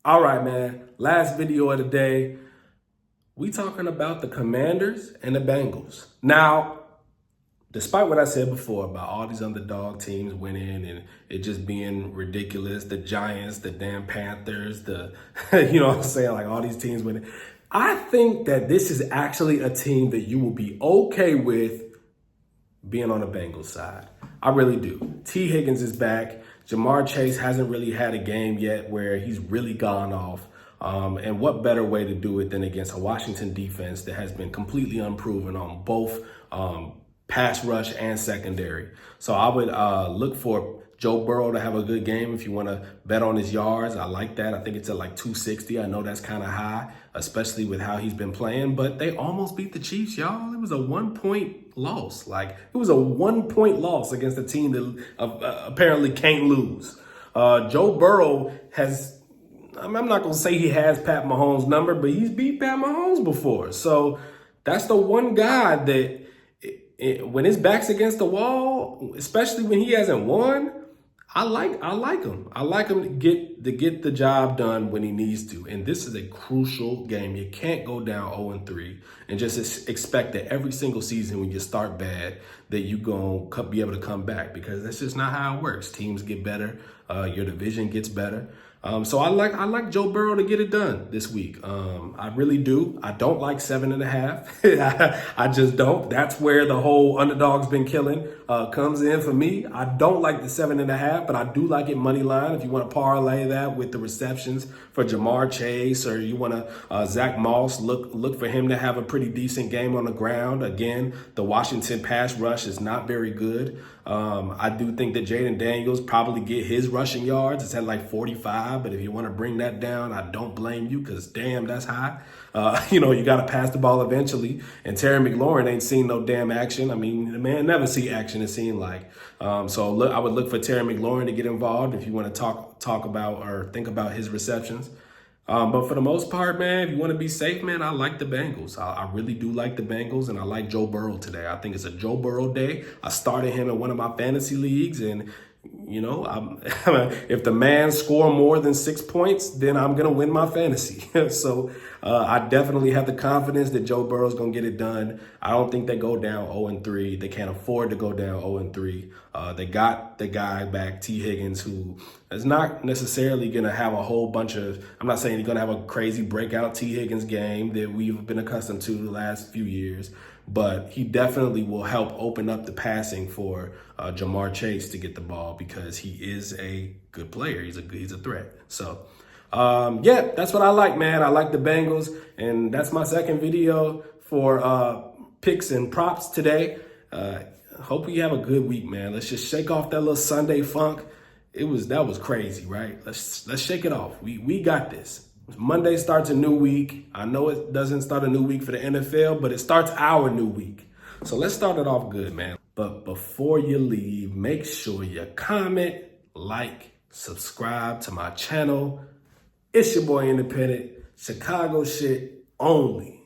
All right, man. Last video of the day. We talking about the Commanders and the Bengals. Now, despite what I said before about all these underdog teams winning and it just being ridiculous, the Giants, the damn Panthers, you know what I'm saying, like all these teams winning, I think that this is actually a team that you will be okay with being on the Bengals side. I really do. T. Higgins is back. Jamar Chase hasn't really had a game yet where he's really gone off. And what better way to do it than against a Washington defense that has been completely unproven on both pass rush and secondary. So I would look for Joe Burrow to have a good game if you want to bet on his yards. I like that. I think it's at like 260. I know that's kind of high, especially with how he's been playing. But they almost beat the Chiefs, y'all. It was a 1-point loss. Like, it was a 1-point loss against a team that apparently can't lose. Joe Burrow has, I'm not going to say he has Pat Mahomes' number, but he's beat Pat Mahomes before. So that's the one guy that when his back's against the wall, especially when he hasn't won, I like him. I like him to get the job done when he needs to. And this is a crucial game. You can't go down 0-3 and just expect that every single season when you start bad that you're going to be able to come back, because that's just not how it works. Teams get better. Your division gets better. So I like Joe Burrow to get it done this week. I really do. I don't like 7.5. I just don't. That's where the whole underdog's been killing comes in for me. I don't like the 7.5, but I do like it money line. If you want to parlay that with the receptions for Jamar Chase, or you want to Zach Moss, look for him to have a pretty decent game on the ground. Again, the Washington pass rush is not very good. I do think that Jaden Daniels probably get his rushing yards. It's at like 45, but if you want to bring that down, I don't blame you, because damn, that's high. You got to pass the ball eventually, and Terry McLaurin ain't seen no damn action. I mean, the man never see action, it seemed like. So I would look for Terry McLaurin to get involved if you want to talk about or think about his receptions. But for the most part, man, if you want to be safe, man, I like the Bengals. I really do like the Bengals, and I like Joe Burrow today. I think it's a Joe Burrow day. I started him in one of my fantasy leagues, and if the man score more than 6 points, then I'm going to win my fantasy. So I definitely have the confidence that Joe Burrow's going to get it done. I don't think they go down 0-3. They can't afford to go down 0-3. They got the guy back, T. Higgins, who is not necessarily going to have a whole bunch of, I'm not saying he's going to have a crazy breakout T. Higgins game that we've been accustomed to the last few years, but he definitely will help open up the passing for Jamar Chase to get the ball, because he is a good player. He's a threat. So, yeah, that's what I like, man. I like the Bengals, and that's my second video for picks and props today. Hope you have a good week, man. Let's just shake off that little Sunday funk. That was crazy, right? Let's shake it off. We got this. Monday starts a new week. I know it doesn't start a new week for the NFL, but it starts our new week. So let's start it off good, man. But before you leave, make sure you comment, like, subscribe to my channel. It's your boy Independent, Chicago shit only.